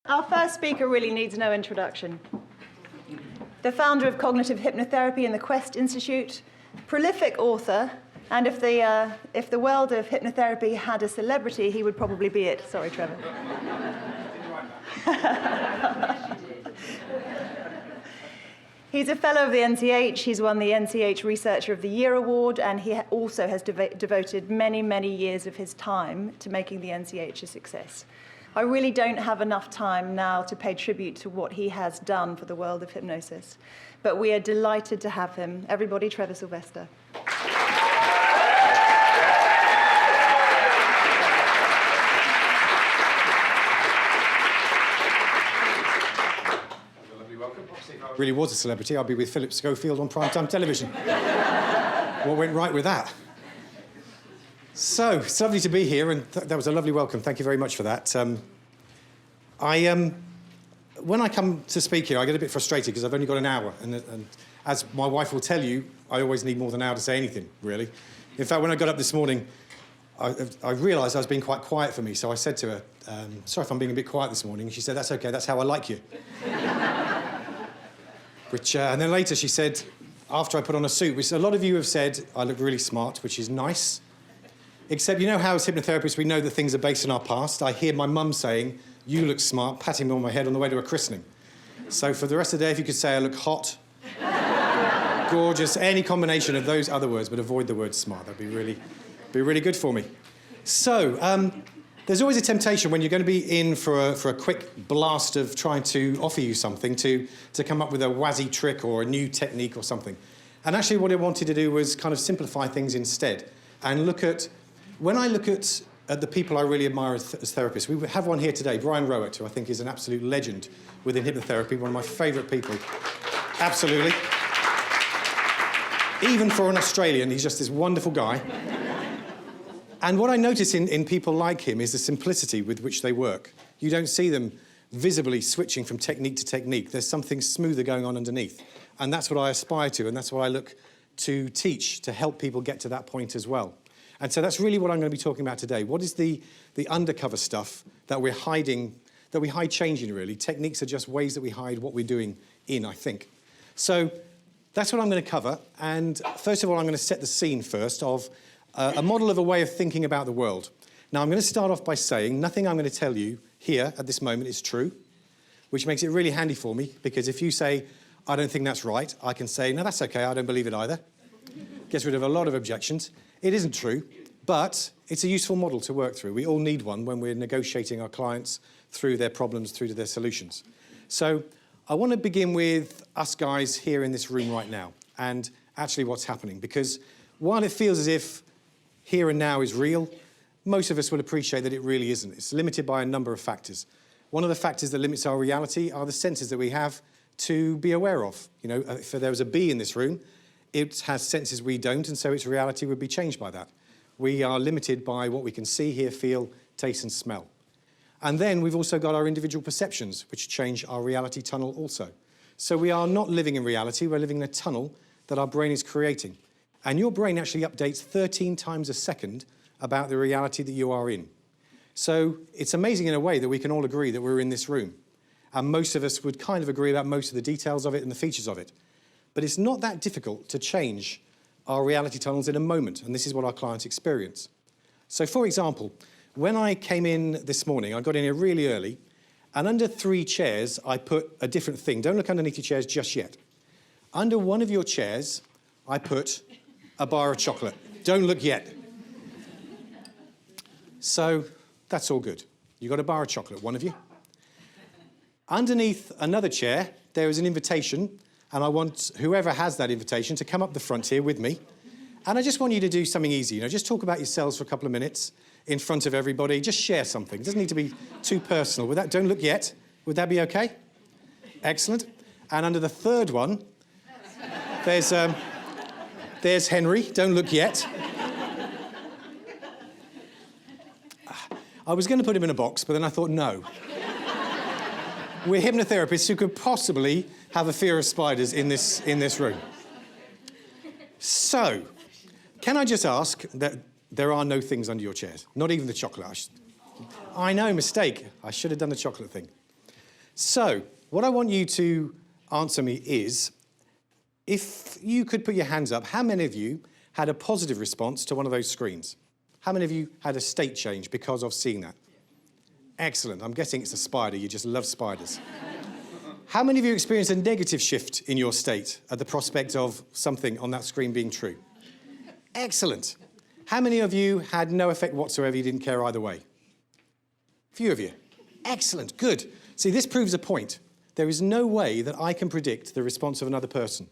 Our first speaker really needs no introduction. The founder of cognitive hypnotherapy and the Quest Institute, prolific author, and if the world of hypnotherapy had a celebrity, he would probably be it. Sorry, Trevor. He's a fellow of the NCH. He's won the NCH Researcher of the Year Award, and he also has devoted many, many years of his time to making the NCH a success. I really don't have enough time now to pay tribute to what he has done for the world of hypnosis, but we are delighted to have him. Everybody, Trevor Silvester. Really was a celebrity, I'd be with Philip Schofield on primetime television. What went right with that? So, it's lovely to be here, and that was a lovely welcome. Thank you very much for that. When I come to speak here, I get a bit frustrated because I've only got an hour, and as my wife will tell you, I always need more than an hour to say anything, really. In fact, when I got up this morning, I realised I was being quite quiet for me, so I said to her, sorry if I'm being a bit quiet this morning, and she said, that's okay, that's how I like you. And then later she said, after I put on a suit, which a lot of you have said I look really smart, which is nice. Except, you know how as hypnotherapists we know that things are based on our past? I hear my mum saying, you look smart, patting me on my head on the way to a christening. So for the rest of the day, if you could say I look hot, gorgeous, any combination of those other words, but avoid the word smart, that'd be really good for me. So, there's always a temptation when you're going to be in for a quick blast of trying to offer you something to come up with a wazzy trick or a new technique or something. And actually what I wanted to do was kind of simplify things instead and look at, when I look at the people I really admire as therapists, we have one here today, Brian Rowett, who I think is an absolute legend within hypnotherapy, one of my favourite people. Absolutely. Even for an Australian, he's just this wonderful guy. And what I notice in people like him is the simplicity with which they work. You don't see them visibly switching from technique to technique. There's something smoother going on underneath. And that's what I aspire to, and that's what I look to teach, to help people get to that point as well. And so that's really what I'm going to be talking about today. What is the undercover stuff that we're hiding, that we hide change in, really? Techniques are just ways that we hide what we're doing in, I think. So that's what I'm going to cover. And first of all, I'm going to set the scene first of a model of a way of thinking about the world. Now, I'm going to start off by saying nothing I'm going to tell you here at this moment is true, which makes it really handy for me, because if you say, I don't think that's right, I can say, no, that's okay, I don't believe it either. Gets rid of a lot of objections. It isn't true, but it's a useful model to work through. We all need one when we're negotiating our clients through their problems, through to their solutions. So I want to begin with us guys here in this room right now, and actually what's happening, because while it feels as if here and now is real, most of us will appreciate that it really isn't. It's limited by a number of factors. One of the factors that limits our reality are the senses that we have to be aware of. You know, if there was a bee in this room, it has senses we don't, and so its reality would be changed by that. We are limited by what we can see, hear, feel, taste and smell. And then we've also got our individual perceptions, which change our reality tunnel also. So we are not living in reality, we're living in a tunnel that our brain is creating. And your brain actually updates 13 times a second about the reality that you are in. So it's amazing in a way that we can all agree that we're in this room. And most of us would kind of agree about most of the details of it and the features of it. But it's not that difficult to change our reality tunnels in a moment, and this is what our clients experience. So for example, when I came in this morning, I got in here really early, and under 3 chairs, I put a different thing. Don't look underneath your chairs just yet. Under one of your chairs, I put a bar of chocolate. Don't look yet. So that's all good. You got a bar of chocolate, one of you. Underneath another chair, there is an invitation, and I want whoever has that invitation to come up the front here with me. And I just want you to do something easy. You know, just talk about yourselves for a couple of minutes in front of everybody. Just share something. It doesn't need to be too personal. With that, don't look yet. Would that be okay? Excellent. And under the third one, there's Henry. Don't look yet. I was going to put him in a box, but then I thought, no. We're hypnotherapists who could possibly have a fear of spiders in this room. So, can I just ask that there are no things under your chairs? Not even the chocolate. I know, mistake. I should have done the chocolate thing. So, what I want you to answer me is, if you could put your hands up, how many of you had a positive response to one of those screens? How many of you had a state change because of seeing that? Excellent. I'm guessing it's a spider. You just love spiders. How many of you experienced a negative shift in your state at the prospect of something on that screen being true? Excellent. How many of you had no effect whatsoever? You didn't care either way? Few of you. Excellent. Good. See, this proves a point. There is no way that I can predict the response of another person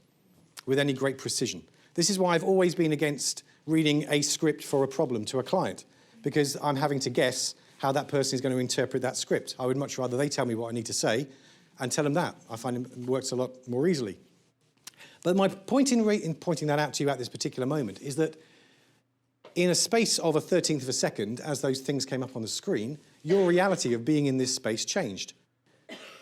with any great precision. This is why I've always been against reading a script for a problem to a client, because I'm having to guess how that person is going to interpret that script. I would much rather they tell me what I need to say and tell them that. I find it works a lot more easily. But my point in pointing that out to you at this particular moment is that in a space of a 13th of a second, as those things came up on the screen, your reality of being in this space changed.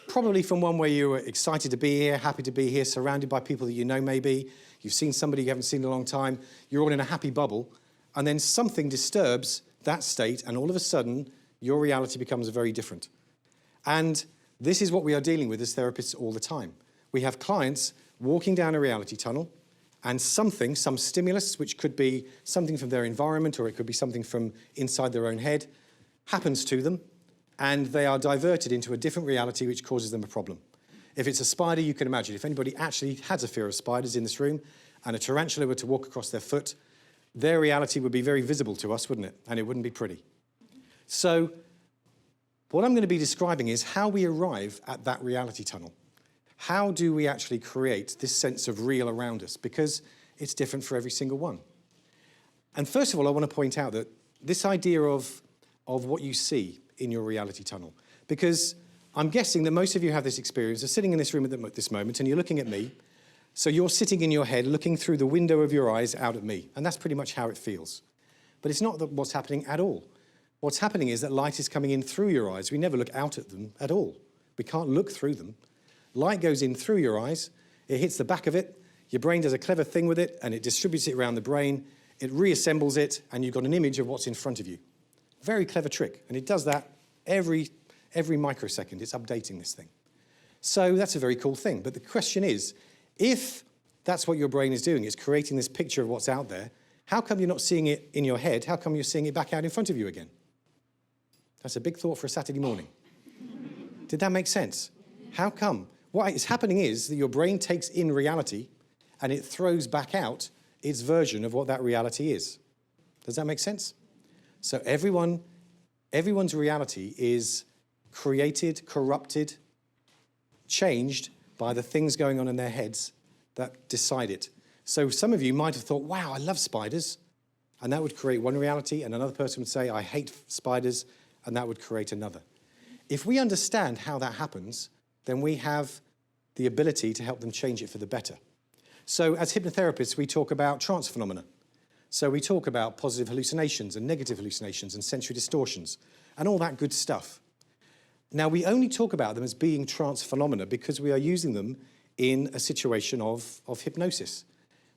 Probably from one where you were excited to be here, happy to be here, surrounded by people that you know maybe, you've seen somebody you haven't seen in a long time, you're all in a happy bubble, and then something disturbs that state, and all of a sudden, your reality becomes very different. And this is what we are dealing with as therapists all the time. We have clients walking down a reality tunnel, and some stimulus, which could be something from their environment, or it could be something from inside their own head, happens to them, and they are diverted into a different reality which causes them a problem. If it's a spider, you can imagine, if anybody actually has a fear of spiders in this room, and a tarantula were to walk across their foot, their reality would be very visible to us, wouldn't it? And it wouldn't be pretty. So what I'm going to be describing is how we arrive at that reality tunnel. How do we actually create this sense of real around us? Because it's different for every single one. And first of all, I want to point out that this idea of what you see in your reality tunnel, because I'm guessing that most of you have this experience of sitting in this room at this moment and you're looking at me, so you're sitting in your head looking through the window of your eyes out at me, and that's pretty much how it feels. But it's not what's happening at all. What's happening is that light is coming in through your eyes. We never look out at them at all. We can't look through them. Light goes in through your eyes, it hits the back of it, your brain does a clever thing with it, and it distributes it around the brain, it reassembles it, and you've got an image of what's in front of you. Very clever trick, and it does that every microsecond. It's updating this thing. So that's a very cool thing. But the question is, if that's what your brain is doing, it's creating this picture of what's out there, how come you're not seeing it in your head? How come you're seeing it back out in front of you again? That's a big thought for a Saturday morning. Did that make sense? How come? What is happening is that your brain takes in reality and it throws back out its version of what that reality is. Does that make sense? So everyone's reality is created, corrupted, changed by the things going on in their heads that decide it. So some of you might have thought, wow, I love spiders, and that would create one reality, and another person would say, I hate spiders, and that would create another. If we understand how that happens, then we have the ability to help them change it for the better. So as hypnotherapists, we talk about trance phenomena. So we talk about positive hallucinations and negative hallucinations and sensory distortions and all that good stuff. Now, we only talk about them as being trance phenomena because we are using them in a situation of hypnosis.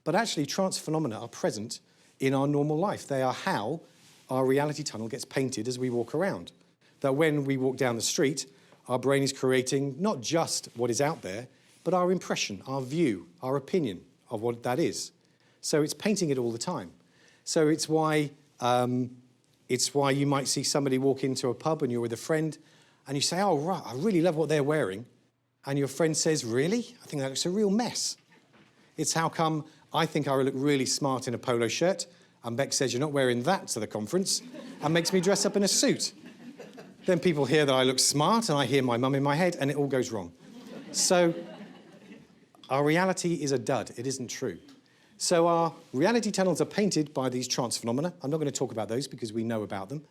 But actually, trance phenomena are present in our normal life. They are how our reality tunnel gets painted as we walk around. That when we walk down the street, our brain is creating not just what is out there, but our impression, our view, our opinion of what that is. So it's painting it all the time. So it's why you might see somebody walk into a pub and you're with a friend and you say, oh, right, I really love what they're wearing. And your friend says, really? I think that looks a real mess. It's how come I think I look really smart in a polo shirt and Beck says, you're not wearing that to the conference and makes me dress up in a suit. Then people hear that I look smart and I hear my mum in my head and it all goes wrong. So our reality is a dud. It isn't true. So our reality tunnels are painted by these trance phenomena. I'm not going to talk about those because we know about them.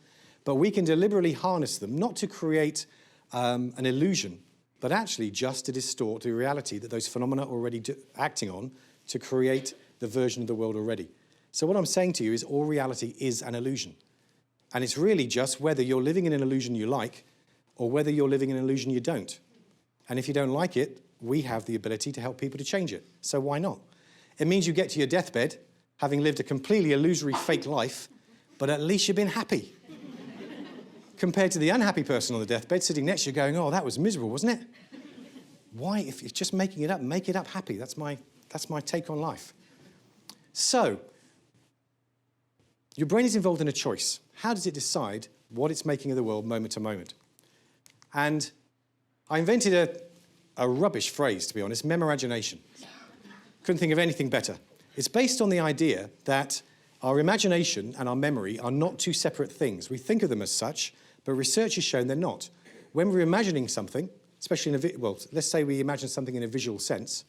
But we can deliberately harness them, not to create an illusion, but actually just to distort the reality that those phenomena are already acting on to create the version of the world already. So what I'm saying to you is all reality is an illusion. And it's really just whether you're living in an illusion you like or whether you're living in an illusion you don't. And if you don't like it, we have the ability to help people to change it. So why not? It means you get to your deathbed having lived a completely illusory fake life, but at least you've been happy. compared to the unhappy person on the deathbed sitting next to you going, oh, that was miserable, wasn't it? Why, if you're just making it up, make it up happy. That's my take on life. So, your brain is involved in a choice. How does it decide what it's making of the world moment to moment? And I invented a rubbish phrase, to be honest, memoragination. Couldn't think of anything better. It's based on the idea that our imagination and our memory are not two separate things. We think of them as such, but research has shown they're not. When we're imagining something, especially let's say we imagine something in a visual sense,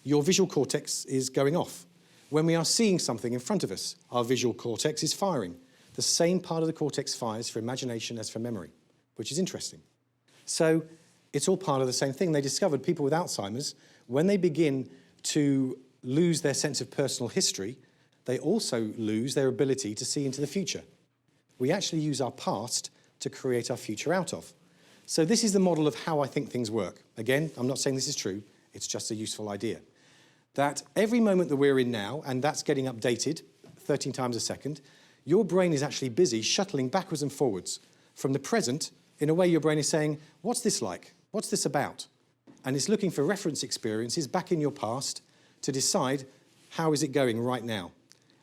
your visual cortex is going off. When we are seeing something in front of us, our visual cortex is firing. The same part of the cortex fires for imagination as for memory, which is interesting. So it's all part of the same thing. They discovered people with Alzheimer's, when they begin to lose their sense of personal history, they also lose their ability to see into the future. We actually use our past to create our future out of. So this is the model of how I think things work. Again, I'm not saying this is true, it's just a useful idea. That every moment that we're in now, and that's getting updated 13 times a second, your brain is actually busy shuttling backwards and forwards from the present. In a way, your brain is saying, what's this like? What's this about? And it's looking for reference experiences back in your past to decide how is it going right now.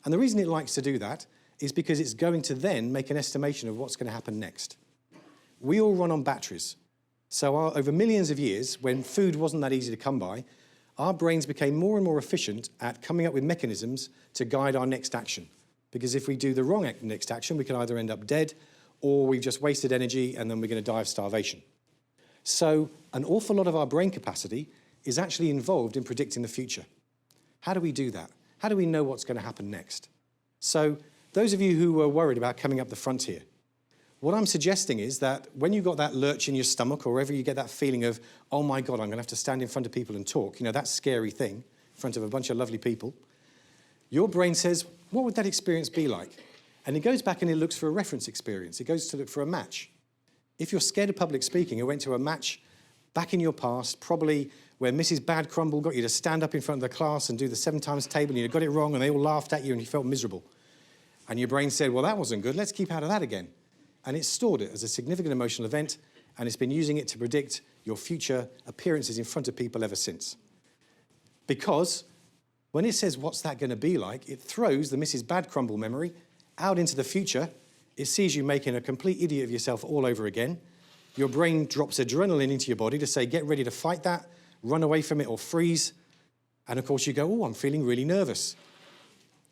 And the reason it likes to do that is because it's going to then make an estimation of what's going to happen next. We all run on batteries. So over millions of years, when food wasn't that easy to come by, our brains became more and more efficient at coming up with mechanisms to guide our next action. Because if we do the wrong next action, we can either end up dead or we've just wasted energy and then we're going to die of starvation. So an awful lot of our brain capacity is actually involved in predicting the future. How do we do that? How do we know what's going to happen next? So those of you who were worried about coming up the front here, what I'm suggesting is that when you've got that lurch in your stomach or wherever you get that feeling of, oh my God, I'm going to have to stand in front of people and talk, you know, that scary thing in front of a bunch of lovely people, your brain says, what would that experience be like? And it goes back and it looks for a reference experience. It goes to look for a match. If you're scared of public speaking, it went to a match back in your past, probably where Mrs. Badcrumble got you to stand up in front of the class and do the 7 times table and you got it wrong and they all laughed at you and you felt miserable. And your brain said, well, that wasn't good. Let's keep out of that again. And it stored it as a significant emotional event, and it's been using it to predict your future appearances in front of people ever since. Because when it says, what's that going to be like, it throws the Mrs. Badcrumble memory out into the future. It sees you making a complete idiot of yourself all over again. Your brain drops adrenaline into your body to say, get ready to fight that, run away from it or freeze. And of course you go, oh, I'm feeling really nervous.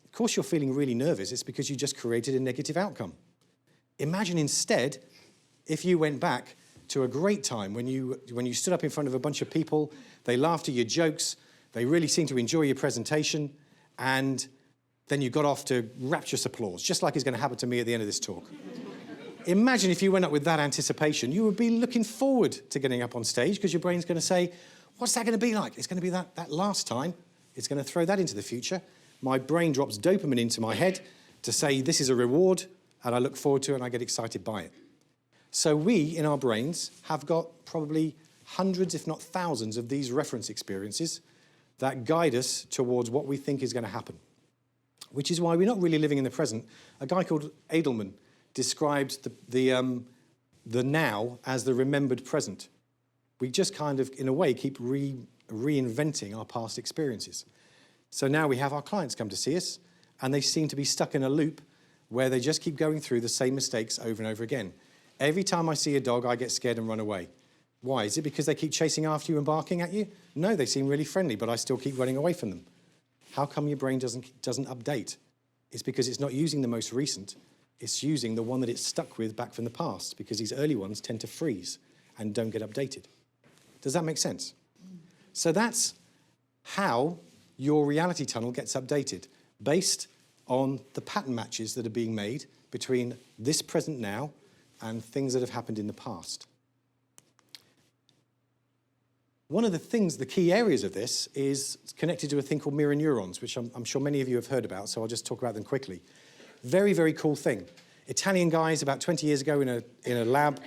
Of course you're feeling really nervous. It's because you just created a negative outcome. Imagine instead if you went back to a great time when you stood up in front of a bunch of people, they laughed at your jokes, they really seemed to enjoy your presentation, and then you got off to rapturous applause, just like is going to happen to me at the end of this talk. Imagine if you went up with that anticipation, you would be looking forward to getting up on stage because your brain's going to say, what's that going to be like? It's going to be that last time. It's going to throw that into the future. My brain drops dopamine into my head to say this is a reward, and I look forward to it and I get excited by it. So we, in our brains, have got probably hundreds, if not thousands, of these reference experiences that guide us towards what we think is going to happen, which is why we're not really living in the present. A guy called Edelman described the now as the remembered present. We just kind of, in a way, keep reinventing our past experiences. So now we have our clients come to see us, and they seem to be stuck in a loop where they just keep going through the same mistakes over and over again. Every time I see a dog, I get scared and run away. Why? Is it because they keep chasing after you and barking at you? No, they seem really friendly, but I still keep running away from them. How come your brain doesn't update? It's because it's not using the most recent. It's using the one that it's stuck with back from the past, because these early ones tend to freeze and don't get updated. Does that make sense? So that's how your reality tunnel gets updated, based on the pattern matches that are being made between this present now and things that have happened in the past. One of the key areas of this is connected to a thing called mirror neurons, which I'm sure many of you have heard about, so I'll just talk about them quickly. Very, very cool thing. Italian guys about 20 years ago in a lab,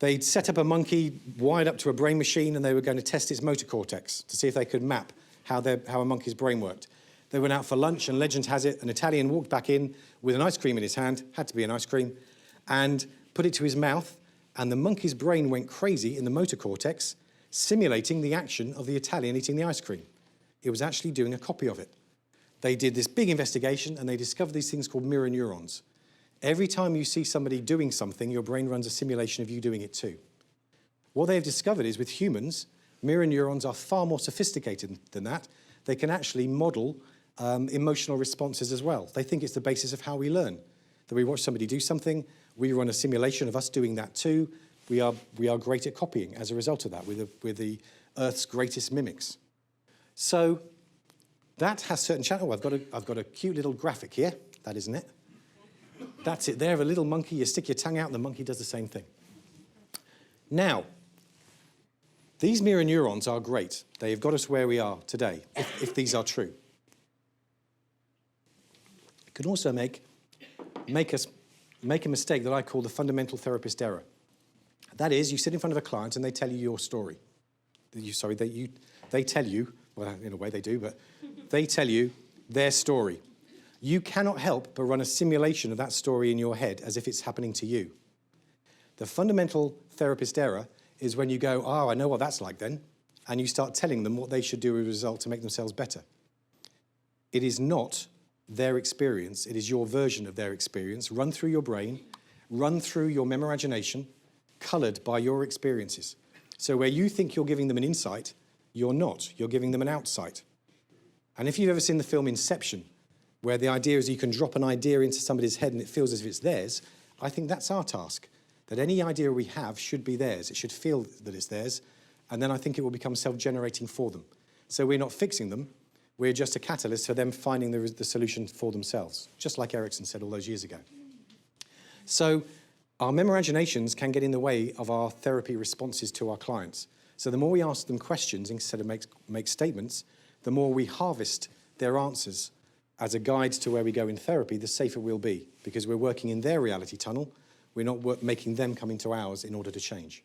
they'd set up a monkey wired up to a brain machine and they were going to test its motor cortex to see if they could map how a monkey's brain worked. They went out for lunch, and legend has it, an Italian walked back in with an ice cream in his hand, had to be an ice cream, and put it to his mouth, and the monkey's brain went crazy in the motor cortex, simulating the action of the Italian eating the ice cream. It was actually doing a copy of it. They did this big investigation, and they discovered these things called mirror neurons. Every time you see somebody doing something, your brain runs a simulation of you doing it too. What they've discovered is with humans, mirror neurons are far more sophisticated than that. They can actually model emotional responses as well. They think it's the basis of how we learn. That we watch somebody do something, we run a simulation of us doing that too. We are great at copying as a result of that. We're the Earth's greatest mimics. So that has certain channels. Oh, I've got a cute little graphic here. That isn't it. That's it there, a little monkey. You stick your tongue out and the monkey does the same thing. Now, these mirror neurons are great. They have got us where we are today, if these are true. It can also make a mistake that I call the fundamental therapist error. That is, you sit in front of a client and they tell you your story. They tell you, well, in a way they do, but they tell you their story. You cannot help but run a simulation of that story in your head as if it's happening to you. The fundamental therapist error is when you go, oh, I know what that's like then, and you start telling them what they should do as a result to make themselves better. It is not their experience, it is your version of their experience, run through your brain, run through your memorization, coloured by your experiences. So where you think you're giving them an insight, you're not, you're giving them an outsight. And if you've ever seen the film Inception, where the idea is you can drop an idea into somebody's head and it feels as if it's theirs, I think that's our task. That any idea we have should be theirs. It should feel that it's theirs, and then I think it will become self-generating for them. So we're not fixing them, we're just a catalyst for them finding the solution for themselves, just like Erickson said all those years ago. So our memorizinations can get in the way of our therapy responses to our clients. So the more we ask them questions instead of make statements, the more we harvest their answers as a guide to where we go in therapy, the safer we'll be, because we're working in their reality tunnel. We're not making them come into ours in order to change.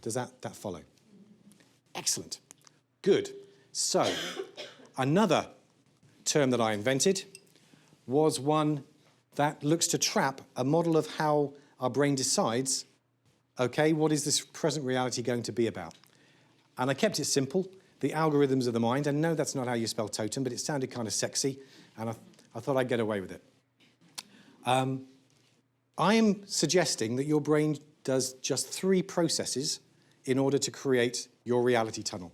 Does that follow? Excellent. Good. So, another term that I invented was one that looks to trap a model of how our brain decides, okay, what is this present reality going to be about? And I kept it simple, the algorithms of the mind. And no, that's not how you spell totem, but it sounded kind of sexy, and I thought I'd get away with it. I am suggesting that your brain does just 3 processes in order to create your reality tunnel.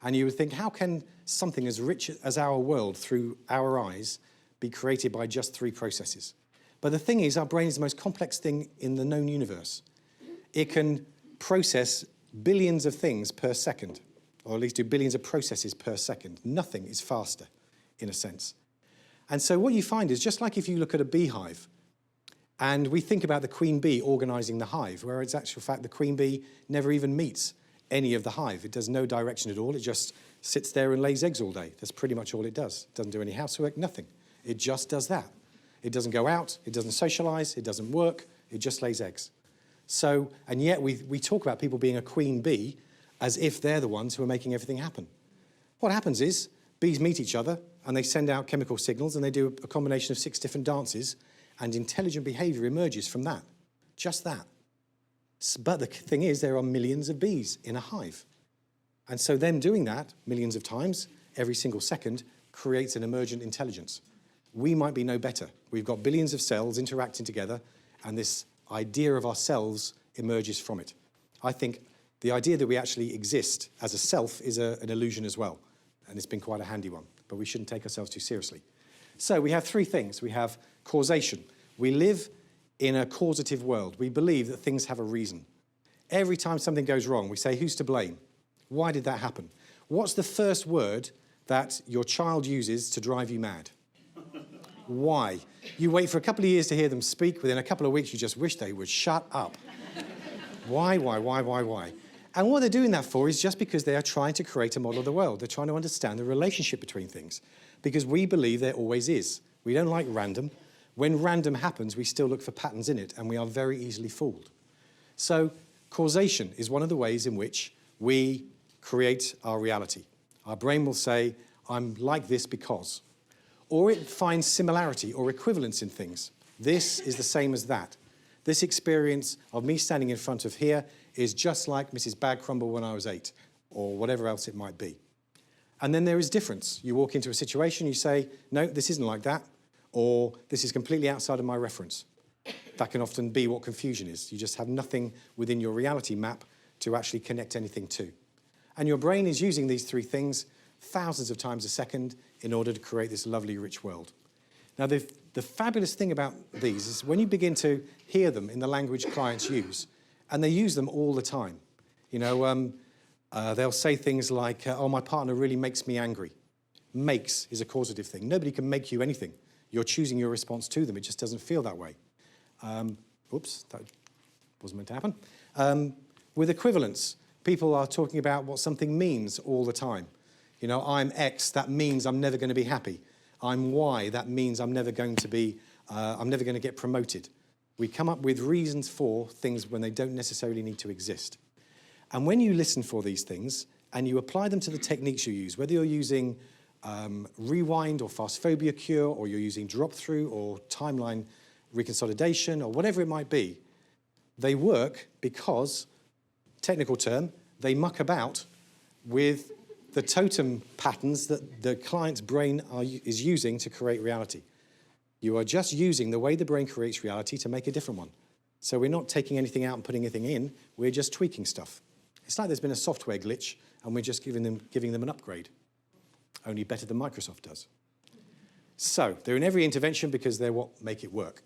And you would think, how can something as rich as our world through our eyes be created by just 3 processes? But the thing is, our brain is the most complex thing in the known universe. It can process billions of things per second, or at least do billions of processes per second. Nothing is faster, in a sense. And so what you find is, just like if you look at a beehive, and we think about the queen bee organising the hive, where it's actual fact the queen bee never even meets any of the hive. It does no direction at all. It just sits there and lays eggs all day. That's pretty much all it does. It doesn't do any housework, nothing. It just does that. It doesn't go out. It doesn't socialise. It doesn't work. It just lays eggs. So, and yet we talk about people being a queen bee as if they're the ones who are making everything happen. What happens is bees meet each other and they send out chemical signals and they do a combination of 6 different dances, and intelligent behaviour emerges from that. Just that. But the thing is, there are millions of bees in a hive. And so them doing that millions of times, every single second, creates an emergent intelligence. We might be no better. We've got billions of cells interacting together, and this idea of ourselves emerges from it. I think the idea that we actually exist as a self is an illusion as well, and it's been quite a handy one, but we shouldn't take ourselves too seriously. So we have 3 things. We have causation. We live in a causative world. We believe that things have a reason. Every time something goes wrong, we say, who's to blame? Why did that happen? What's the first word that your child uses to drive you mad? Why? You wait for a couple of years to hear them speak. Within a couple of weeks, you just wish they would shut up. Why? And what they're doing that for is just because they are trying to create a model of the world. They're trying to understand the relationship between things, because we believe there always is. We don't like random. When random happens, we still look for patterns in it, and we are very easily fooled. So causation is one of the ways in which we create our reality. Our brain will say, I'm like this because. Or it finds similarity or equivalence in things. This is the same as that. This experience of me standing in front of here is just like Mrs. Bagcrumble when I was 8, or whatever else it might be. And then there is difference. You walk into a situation, you say, no, this isn't like that, or this is completely outside of my reference. That can often be what confusion is. You just have nothing within your reality map to actually connect anything to. And your brain is using these three things thousands of times a second in order to create this lovely, rich world. Now, the fabulous thing about these is when you begin to hear them in the language clients use, and they use them all the time. You know, they'll say things like, oh, my partner really makes me angry. Makes is a causative thing. Nobody can make you anything. You're choosing your response to them. It just doesn't feel that way. Oops, that wasn't meant to happen. With equivalence, people are talking about what something means all the time. You know, I'm X, that means I'm never going to be happy. I'm Y, that means I'm never going to get promoted. We come up with reasons for things when they don't necessarily need to exist. And when you listen for these things and you apply them to the techniques you use, whether you're using rewind or fast phobia cure, or you're using drop through or timeline reconsolidation or whatever it might be, they work because, technical term, they muck about with the totem patterns that the client's brain is using to create reality. You are just using the way the brain creates reality to make a different one. So we're not taking anything out and putting anything in, we're just tweaking stuff. It's like there's been a software glitch and we're just giving them an upgrade, only better than Microsoft does. So they're in every intervention because they're what make it work.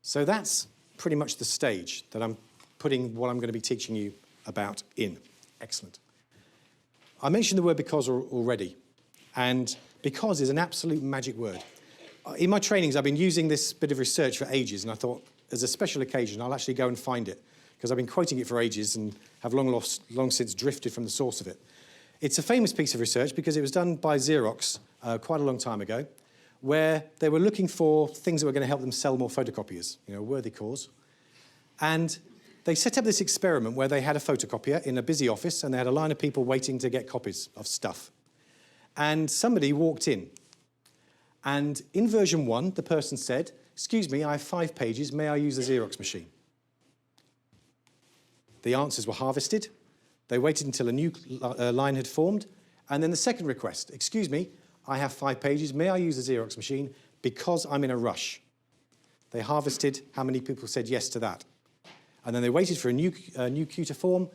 So that's pretty much the stage that I'm putting what I'm going to be teaching you about in. Excellent. I mentioned the word because already, and because is an absolute magic word. In my trainings, I've been using this bit of research for ages, and I thought, as a special occasion, I'll actually go and find it, because I've been quoting it for ages and have long since drifted from the source of it. It's a famous piece of research because it was done by Xerox quite a long time ago, where they were looking for things that were going to help them sell more photocopiers, you know, a worthy cause. And they set up this experiment where they had a photocopier in a busy office and they had a line of people waiting to get copies of stuff. And somebody walked in. And in version 1, the person said, excuse me, I have 5 pages, may I use the Xerox machine? The answers were harvested. They waited until a new line had formed. And then the second request, excuse me, I have 5 pages, may I use the Xerox machine because I'm in a rush? They harvested how many people said yes to that. And then they waited for a new queue to form,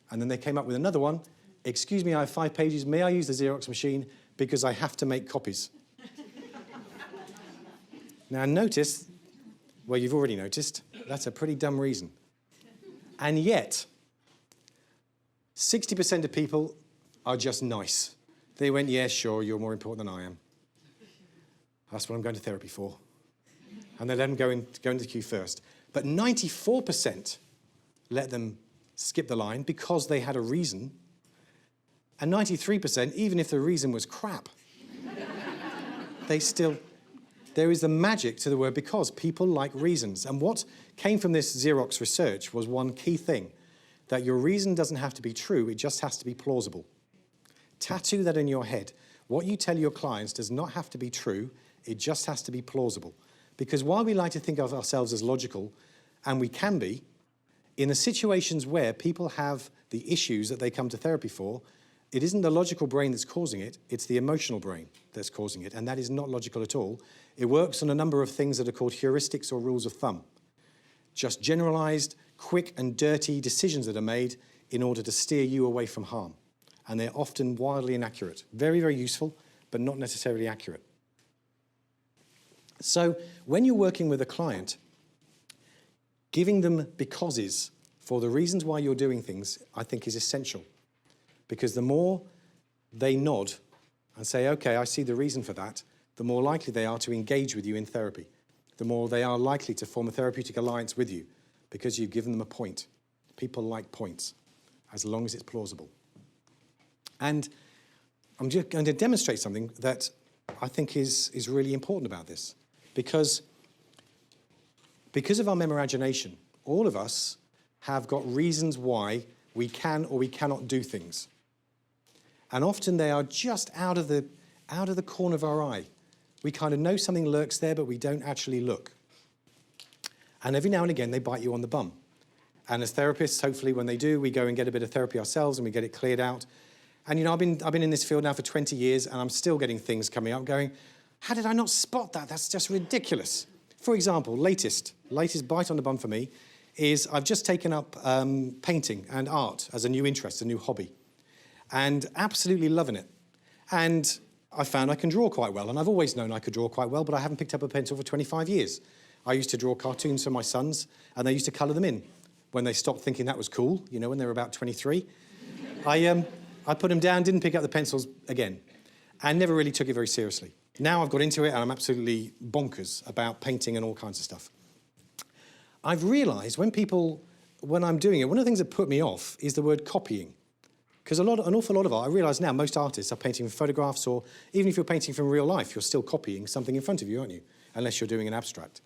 and then they came up with another one. Excuse me, I have 5 pages, may I use the Xerox machine because I have to make copies? Now notice, well, you've already noticed, that's a pretty dumb reason. And yet, 60% of people are just nice. They went, yeah, sure, you're more important than I am. That's what I'm going to therapy for. And they let them go into the queue first. But 94% let them skip the line because they had a reason. And 93%, even if the reason was crap, there is the magic to the word because. People like reasons. And what came from this Xerox research was one key thing, that your reason doesn't have to be true, it just has to be plausible. Tattoo that in your head. What you tell your clients does not have to be true, it just has to be plausible. Because while we like to think of ourselves as logical, and we can be, in the situations where people have the issues that they come to therapy for, it isn't the logical brain that's causing it, it's the emotional brain that's causing it, and that is not logical at all. It works on a number of things that are called heuristics or rules of thumb. Just generalized, quick and dirty decisions that are made in order to steer you away from harm. And they're often wildly inaccurate. Very, very useful, but not necessarily accurate. So when you're working with a client, giving them becauses for the reasons why you're doing things, I think is essential. Because the more they nod and say, okay, I see the reason for that, the more likely they are to engage with you in therapy. The more they are likely to form a therapeutic alliance with you because you've given them a point. People like points, as long as it's plausible. And I'm just going to demonstrate something that I think is really important about this. Because of our memorigination, all of us have got reasons why we can or we cannot do things. And often they are just out of the corner of our eye. We kind of know something lurks there, but we don't actually look. And every now and again, they bite you on the bum. And as therapists, hopefully when they do, we go and get a bit of therapy ourselves and we get it cleared out. And, you know, I've been in this field now for 20 years and I'm still getting things coming up going, how did I not spot that? That's just ridiculous. For example, latest bite on the bum for me is I've just taken up painting and art as a new interest, a new hobby, and absolutely loving it. And I found I can draw quite well, and I've always known I could draw quite well, but I haven't picked up a pencil for 25 years. I used to draw cartoons for my sons, and they used to colour them in. When they stopped thinking that was cool, you know, when they were about 23, I put them down, didn't pick up the pencils again, and never really took it very seriously. Now I've got into it, and I'm absolutely bonkers about painting and all kinds of stuff. I've realised when I'm doing it, one of the things that put me off is the word copying. Because an awful lot of art, I realise now, most artists are painting from photographs, or even if you're painting from real life, you're still copying something in front of you, aren't you? Unless you're doing an abstract.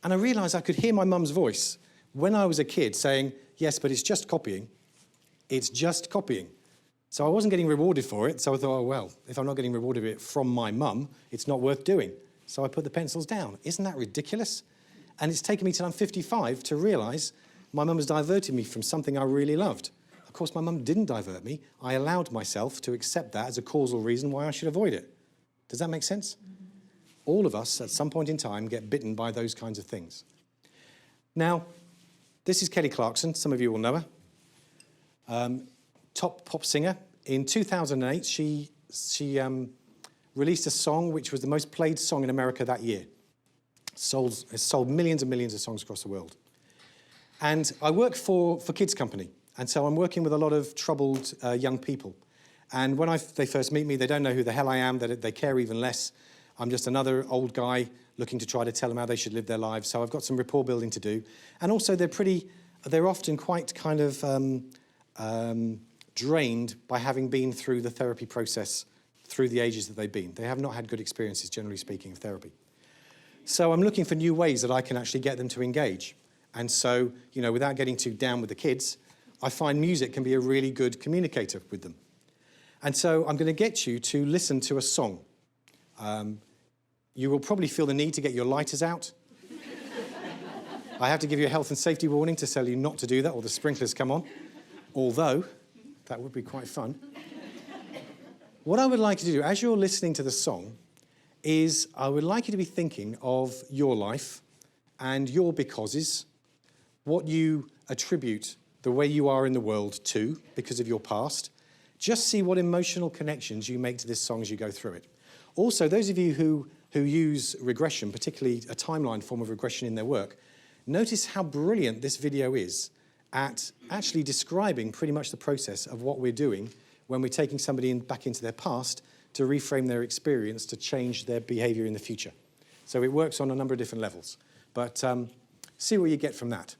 And I realised I could hear my mum's voice when I was a kid saying, yes, but it's just copying. It's just copying. So I wasn't getting rewarded for it, so I thought, oh, well, if I'm not getting rewarded for it from my mum, it's not worth doing. So I put the pencils down. Isn't that ridiculous? And it's taken me till I'm 55 to realise my mum has diverted me from something I really loved. Of course, my mum didn't divert me. I allowed myself to accept that as a causal reason why I should avoid it. Does that make sense? All of us, at some point in time, get bitten by those kinds of things. Now, this is Kelly Clarkson. Some of you will know her. Top pop singer. In 2008, she released a song which was the most played song in America that year. Has sold millions and millions of songs across the world. And I work for Kids Company, and so I'm working with a lot of troubled young people. And when they first meet me, they don't know who the hell I am, they care even less. I'm just another old guy looking to try to tell them how they should live their lives. So I've got some rapport building to do. And also they're often quite kind of drained by having been through the therapy process through the ages that they've been. They have not had good experiences, generally speaking, of therapy. So I'm looking for new ways that I can actually get them to engage. And so, you know, without getting too down with the kids, I find music can be a really good communicator with them. And so I'm going to get you to listen to a song. You will probably feel the need to get your lighters out. I have to give you a health and safety warning to tell you not to do that, or the sprinklers come on. Although, that would be quite fun. What I would like you to do, as you're listening to the song, is I would like you to be thinking of your life and your becauses, what you attribute the way you are in the world to because of your past. Just see what emotional connections you make to this song as you go through it. Also, those of you who use regression, particularly a timeline form of regression in their work, notice how brilliant this video is at actually describing pretty much the process of what we're doing when we're taking somebody back into their past to reframe their experience to change their behaviour in the future. So it works on a number of different levels. But see what you get from that.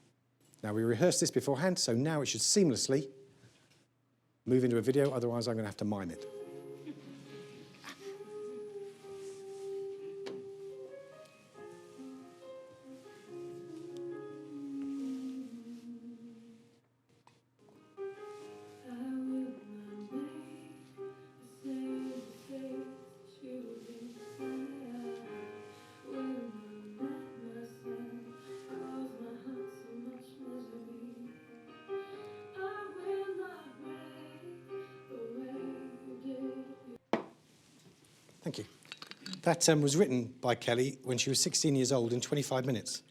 Now, we rehearsed this beforehand, so now it should seamlessly move into a video, otherwise I'm going to have to mime it. Thank you. That was written by Kelly when she was 16 years old in 25 minutes,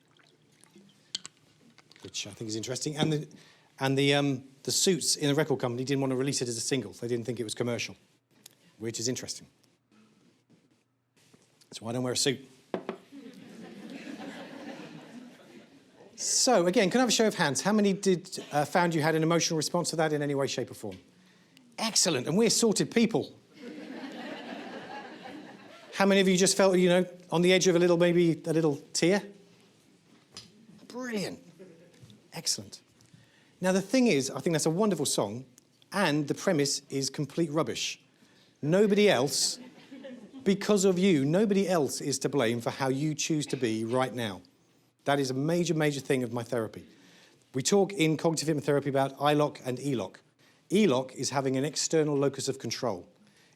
which I think is interesting. And the suits in the record company didn't want to release it as a single. They didn't think it was commercial, which is interesting. That's why I don't wear a suit. So, again, can I have a show of hands? How many found you had an emotional response to that in any way, shape or form? Excellent, and we're sorted people. How many of you just felt, you know, on the edge of maybe a little tear? Brilliant. Excellent. Now, the thing is, I think that's a wonderful song, and the premise is complete rubbish. Nobody else, because of you, nobody else is to blame for how you choose to be right now. That is a major, major thing of my therapy. We talk in cognitive hypnotherapy about I-lock and E-lock. E-lock is having an external locus of control.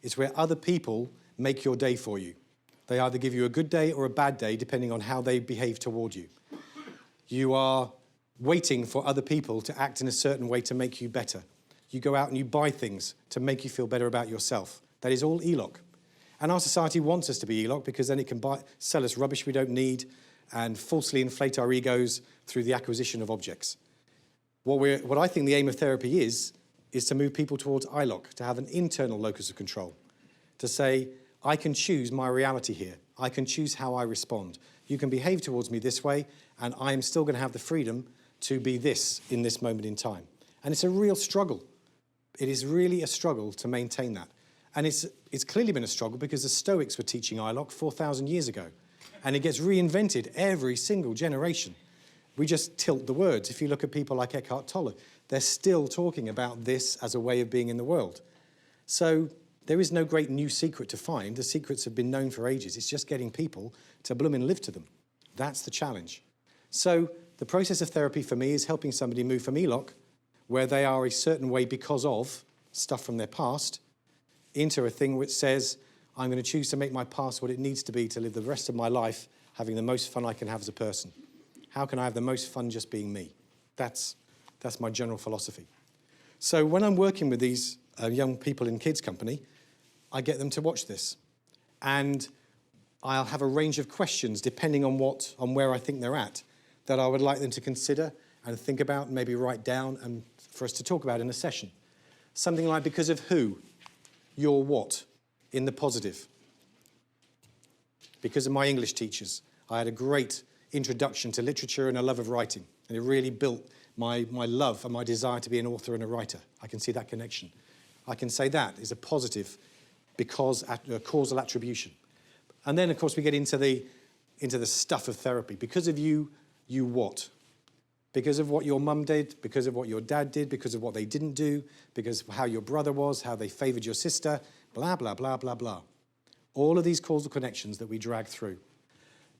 It's where other people make your day for you. They either give you a good day or a bad day, depending on how they behave toward you. You are waiting for other people to act in a certain way to make you better. You go out and you buy things to make you feel better about yourself. That is all ELOC. And our society wants us to be ELOC because then it can sell us rubbish we don't need and falsely inflate our egos through the acquisition of objects. What I think the aim of therapy is to move people towards ILOC, to have an internal locus of control, to say, I can choose my reality here. I can choose how I respond. You can behave towards me this way, and I am still going to have the freedom to be this in this moment in time. And it's a real struggle. It is really a struggle to maintain that. And it's clearly been a struggle because the Stoics were teaching ILOC 4,000 years ago. And it gets reinvented every single generation. We just tilt the words. If you look at people like Eckhart Tolle, they're still talking about this as a way of being in the world. So there is no great new secret to find. The secrets have been known for ages. It's just getting people to bloom and live to them. That's the challenge. So the process of therapy for me is helping somebody move from ELOC, where they are a certain way because of stuff from their past, into a thing which says, I'm going to choose to make my past what it needs to be to live the rest of my life having the most fun I can have as a person. How can I have the most fun just being me? That's my general philosophy. So when I'm working with these young people in Kids Company, I get them to watch this. And I'll have a range of questions depending on where I think they're at that I would like them to consider and think about and maybe write down and for us to talk about in a session. Something like, because of who, you're what, in the positive. Because of my English teachers, I had a great introduction to literature and a love of writing. And it really built my love and my desire to be an author and a writer. I can see that connection. I can say that is a positive because causal attribution. And then, of course, we get into the stuff of therapy. Because of you, you what? Because of what your mum did, because of what your dad did, because of what they didn't do, because of how your brother was, how they favoured your sister, blah, blah, blah, blah, blah. All of these causal connections that we drag through.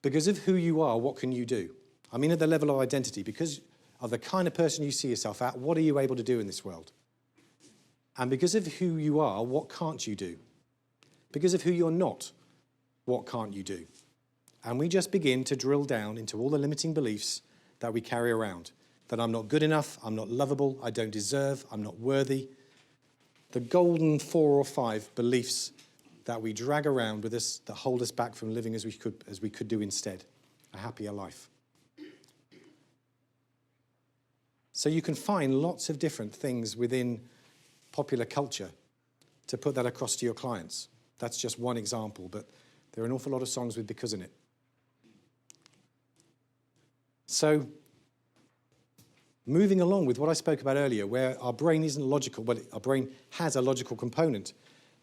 Because of who you are, what can you do? I mean, at the level of identity, because of the kind of person you see yourself at, what are you able to do in this world? And because of who you are, what can't you do? Because of who you're not, what can't you do? And we just begin to drill down into all the limiting beliefs that we carry around. That I'm not good enough, I'm not lovable, I don't deserve, I'm not worthy. The golden 4 or 5 beliefs that we drag around with us that hold us back from living as we could do instead, a happier life. So you can find lots of different things within popular culture to put that across to your clients. That's just one example, but there are an awful lot of songs with because in it. So, moving along with what I spoke about earlier, where our brain isn't logical, well, our brain has a logical component,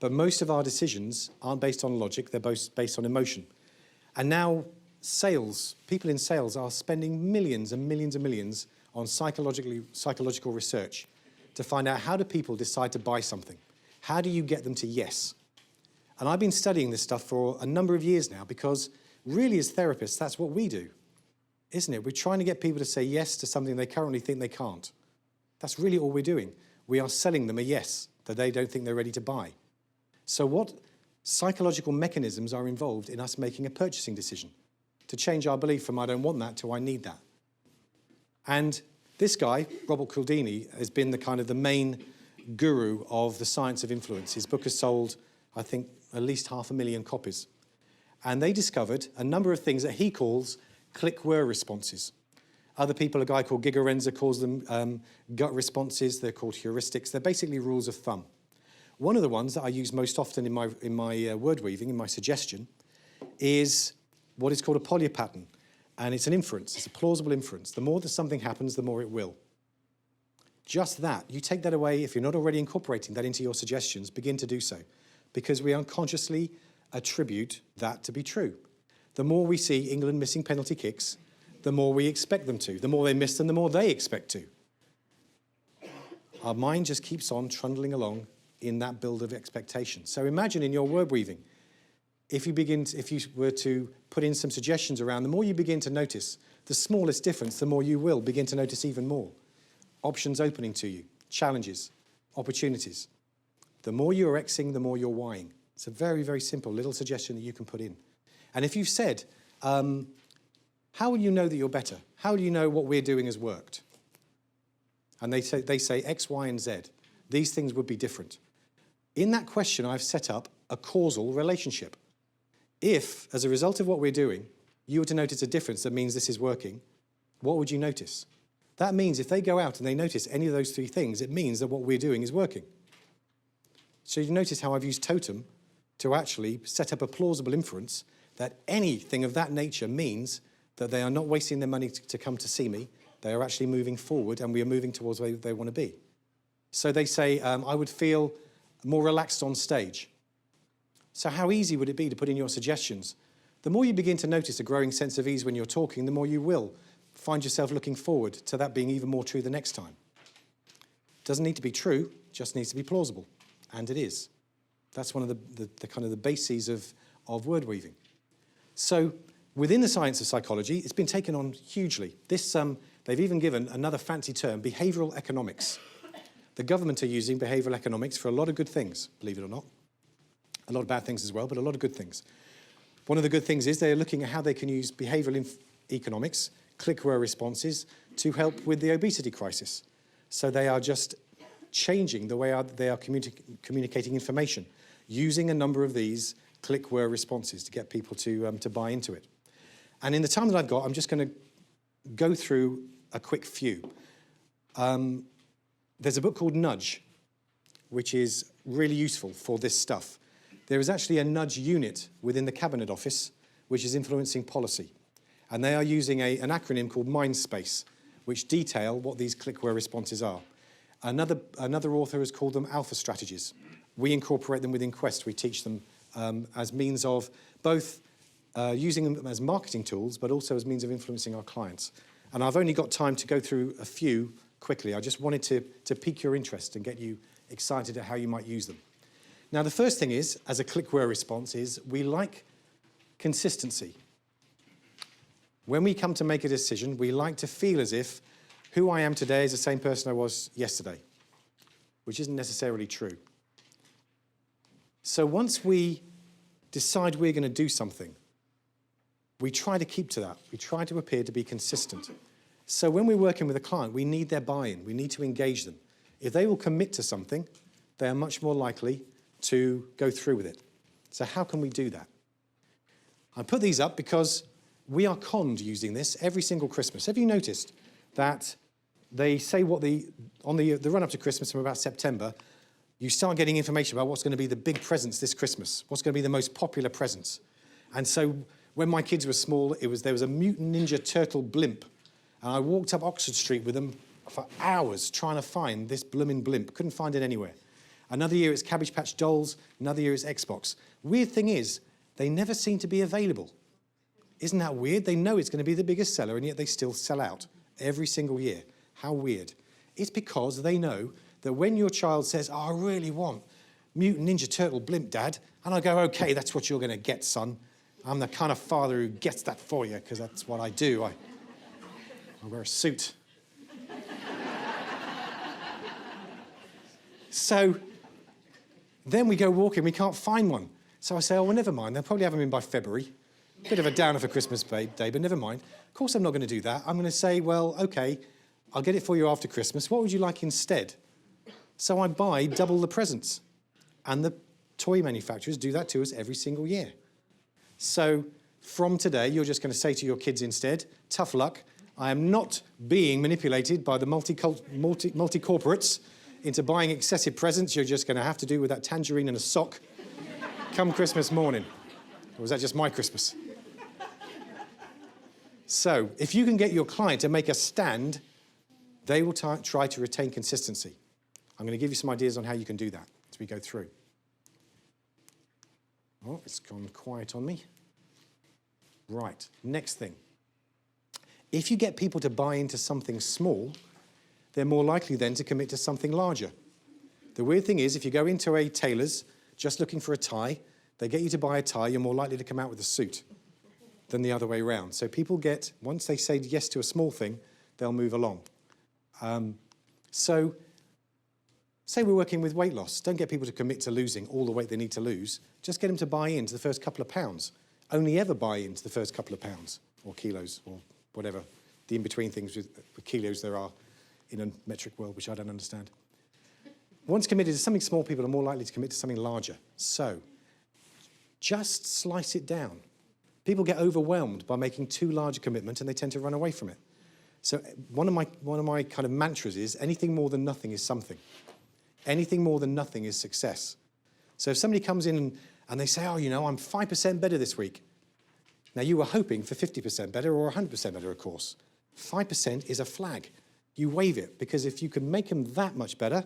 but most of our decisions aren't based on logic, they're both based on emotion. And now people in sales are spending millions and millions and millions on psychological research to find out how do people decide to buy something? How do you get them to yes? And I've been studying this stuff for a number of years now because really as therapists, that's what we do. Isn't it? We're trying to get people to say yes to something they currently think they can't. That's really all we're doing. We are selling them a yes that they don't think they're ready to buy. So what psychological mechanisms are involved in us making a purchasing decision to change our belief from I don't want that to I need that? And this guy, Robert Cialdini, has been the main guru of the science of influence. His book has sold, I think, at least 500,000 copies. And they discovered a number of things that he calls click-word responses. Other people, a guy called Giga Renza calls them gut responses. They're called heuristics. They're basically rules of thumb. One of the ones that I use most often in my word weaving, in my suggestion, is what is called a Polya pattern. And it's an inference. It's a plausible inference. The more that something happens, the more it will. Just that. You take that away. If you're not already incorporating that into your suggestions, begin to do so. Because we unconsciously attribute that to be true. The more we see England missing penalty kicks, the more we expect them to. The more they miss them, the more they expect to. Our mind just keeps on trundling along in that build of expectation. So imagine in your word weaving, if you were to put in some suggestions around, the more you begin to notice the smallest difference, the more you will begin to notice even more. Options opening to you, challenges, opportunities. The more you're Xing, the more you're Ying. It's a very, very simple little suggestion that you can put in. And if you've said, how will you know that you're better? How will you know what we're doing has worked? And they say X, Y, and Z. These things would be different. In that question, I've set up a causal relationship. If, as a result of what we're doing, you were to notice a difference that means this is working, what would you notice? That means if they go out and they notice any of those three things, it means that what we're doing is working. So you notice how I've used totem to actually set up a plausible inference that anything of that nature means that they are not wasting their money to come to see me. They are actually moving forward, and we are moving towards where they want to be. So they say, I would feel more relaxed on stage. So how easy would it be to put in your suggestions? The more you begin to notice a growing sense of ease when you're talking, the more you will find yourself looking forward to that being even more true the next time. Doesn't need to be true, just needs to be plausible. And it is. That's one of the kind of the bases of word weaving. So within the science of psychology, it's been taken on hugely. They've even given another fancy term, behavioral economics. The government are using behavioral economics for a lot of good things, believe it or not. A lot of bad things as well, but a lot of good things. One of the good things is they're looking at how they can use behavioral economics, click-word responses, to help with the obesity crisis. So they are just changing the way they are communicating information, using a number of these click-word responses to get people to buy into it. And in the time that I've got, I'm just going to go through a quick few. There's a book called Nudge, which is really useful for this stuff. There is actually a nudge unit within the Cabinet Office, which is influencing policy. And they are using an acronym called MindSpace, which detail what these click-word responses are. Another author has called them alpha strategies. We incorporate them within Quest. We teach them as means of both using them as marketing tools, but also as means of influencing our clients. And I've only got time to go through a few quickly. I just wanted to pique your interest and get you excited at how you might use them. Now, the first thing is, as a click-word response, is we like consistency. When we come to make a decision, we like to feel as if who I am today is the same person I was yesterday, which isn't necessarily true. So once we decide we're going to do something, we try to keep to that. We try to appear to be consistent. So when we're working with a client, we need their buy-in. We need to engage them. If they will commit to something, they are much more likely to go through with it. So how can we do that? I put these up because we are conned using this every single Christmas. Have you noticed that they say on the run-up to Christmas from about September, you start getting information about what's going to be the big presents this Christmas, what's going to be the most popular presents. And so when my kids were small, there was a Mutant Ninja Turtle blimp. And I walked up Oxford Street with them for hours trying to find this blooming blimp. Couldn't find it anywhere. Another year it's Cabbage Patch Dolls. Another year it's Xbox. Weird thing is, they never seem to be available. Isn't that weird? They know it's going to be the biggest seller, and yet they still sell out every single year. How weird. It's because they know that when your child says, oh, I really want Mutant Ninja Turtle blimp, Dad, and I go, OK, that's what you're going to get, son. I'm the kind of father who gets that for you, because that's what I do. I wear a suit. So then we go walking, we can't find one. So I say, oh, well, never mind. They'll probably have them in by February. Bit of a downer for Christmas Day, but never mind. Of course I'm not going to do that. I'm going to say, well, OK, I'll get it for you after Christmas. What would you like instead? So I buy double the presents. And the toy manufacturers do that to us every single year. So from today, you're just going to say to your kids instead, tough luck. I am not being manipulated by the multi-corporates into buying excessive presents. You're just going to have to do with that tangerine and a sock come Christmas morning. Or was that just my Christmas? So if you can get your client to make a stand, they will try to retain consistency. I'm going to give you some ideas on how you can do that as we go through. Oh, it's gone quiet on me. Right, next thing. If you get people to buy into something small, they're more likely then to commit to something larger. The weird thing is, if you go into a tailor's just looking for a tie, they get you to buy a tie, you're more likely to come out with a suit than the other way around. So people get, once they say yes to a small thing, they'll move along. So say we're working with weight loss. Don't get people to commit to losing all the weight they need to lose. Just get them to buy into the first couple of pounds. Only ever buy into the first couple of pounds or kilos, or whatever, the in-between things with kilos there are in a metric world, which I don't understand. Once committed to something small, people are more likely to commit to something larger. So, just slice it down. People get overwhelmed by making too large a commitment and they tend to run away from it. So one of my kind of mantras is anything more than nothing is something. Anything more than nothing is success. So if somebody comes in and they say, oh, you know, I'm 5% better this week. Now you were hoping for 50% better or 100% better, of course. 5% is a flag. You wave it, because if you can make them that much better,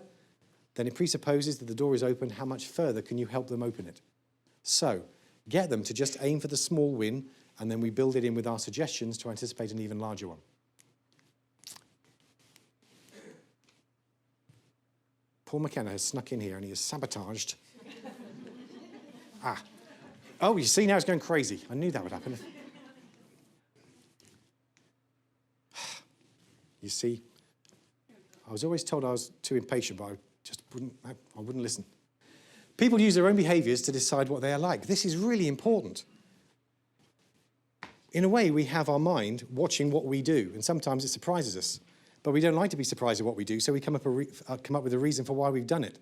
then it presupposes that the door is open. How much further can you help them open it? So get them to just aim for the small win, and then we build it in with our suggestions to anticipate an even larger one. Paul McKenna has snuck in here and he has sabotaged. Oh, you see, now it's going crazy. I knew that would happen. You see, I was always told I was too impatient, but I wouldn't listen. People use their own behaviours to decide what they are like. This is really important. In a way, we have our mind watching what we do, and sometimes it surprises us. But we don't like to be surprised at what we do, so we come up with a reason for why we've done it.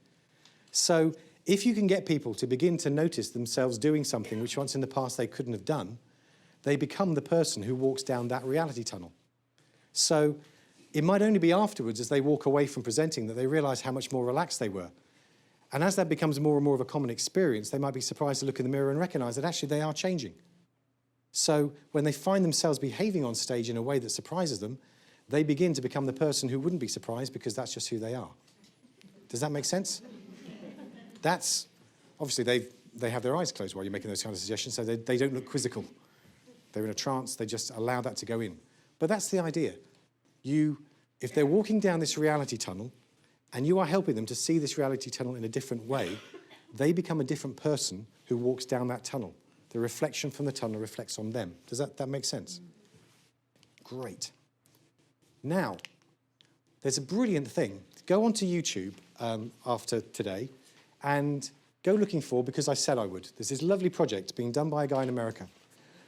So if you can get people to begin to notice themselves doing something which once in the past they couldn't have done, they become the person who walks down that reality tunnel. So it might only be afterwards, as they walk away from presenting, that they realise how much more relaxed they were. And as that becomes more and more of a common experience, they might be surprised to look in the mirror and recognise that actually they are changing. So when they find themselves behaving on stage in a way that surprises them, they begin to become the person who wouldn't be surprised, because that's just who they are. Does that make sense? That's, obviously they have their eyes closed while you're making those kind of suggestions, so they don't look quizzical. They're in a trance, they just allow that to go in. But that's the idea. If they're walking down this reality tunnel, and you are helping them to see this reality tunnel in a different way, they become a different person who walks down that tunnel. The reflection from the tunnel reflects on them. Does that make sense? Great. Now, there's a brilliant thing. Go onto YouTube after today and go looking for Because I Said I Would. There's this lovely project being done by a guy in America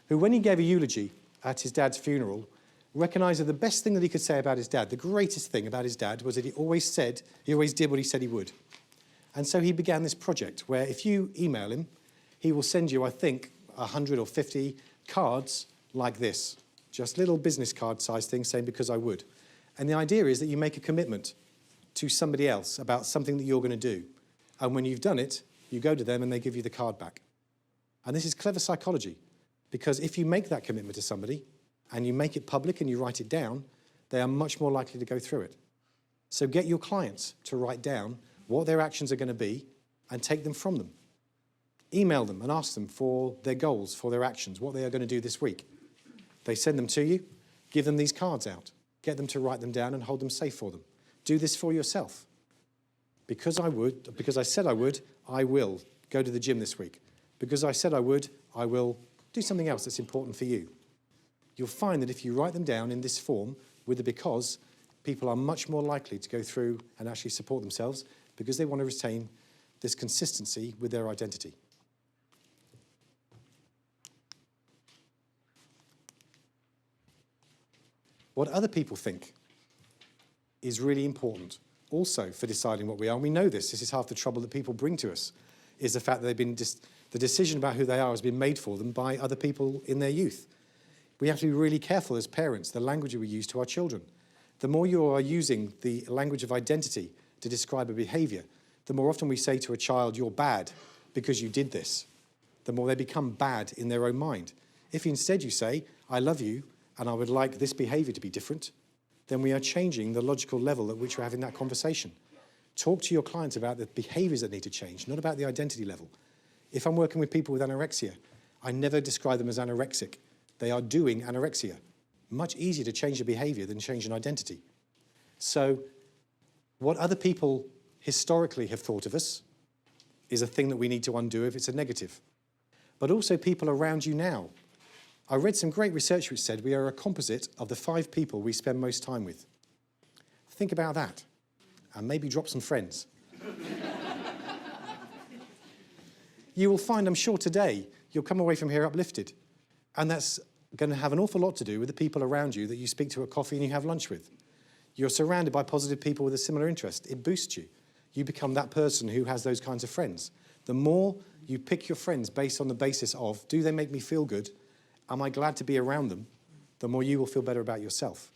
who, when he gave a eulogy at his dad's funeral, recognised that the best thing that he could say about his dad, the greatest thing about his dad, was that he always did what he said he would. And so he began this project where if you email him, he will send you, I think, 100 or 50 cards like this. Just little business card size things saying because I would. And the idea is that you make a commitment to somebody else about something that you're going to do. And when you've done it, you go to them and they give you the card back. And this is clever psychology, because if you make that commitment to somebody and you make it public and you write it down, they are much more likely to go through it. So get your clients to write down what their actions are going to be and take them from them. Email them and ask them for their goals, for their actions, what they are going to do this week. They send them to you, give them these cards out, get them to write them down and hold them safe for them. Do this for yourself. Because I said I would, I will go to the gym this week. Because I said I will do something else that's important for you. You'll find that if you write them down in this form with the because, people are much more likely to go through and actually support themselves because they want to retain this consistency with their identity. What other people think is really important also for deciding what we are. And we know this is half the trouble that people bring to us, is the fact that the decision about who they are has been made for them by other people in their youth. We have to be really careful as parents, the language we use to our children. The more you are using the language of identity to describe a behaviour, the more often we say to a child, you're bad because you did this, the more they become bad in their own mind. If instead you say, I love you, and I would like this behaviour to be different, then we are changing the logical level at which we're having that conversation. Talk to your clients about the behaviours that need to change, not about the identity level. If I'm working with people with anorexia, I never describe them as anorexic. They are doing anorexia. Much easier to change a behaviour than change an identity. So what other people historically have thought of us is a thing that we need to undo if it's a negative. But also people around you now. I read some great research which said we are a composite of the 5 people we spend most time with. Think about that, and maybe drop some friends. You will find, I'm sure today, you'll come away from here uplifted. And that's going to have an awful lot to do with the people around you that you speak to at coffee and you have lunch with. You're surrounded by positive people with a similar interest. It boosts you. You become that person who has those kinds of friends. The more you pick your friends based on the basis of, do they make me feel good? Am I glad to be around them? The more you will feel better about yourself.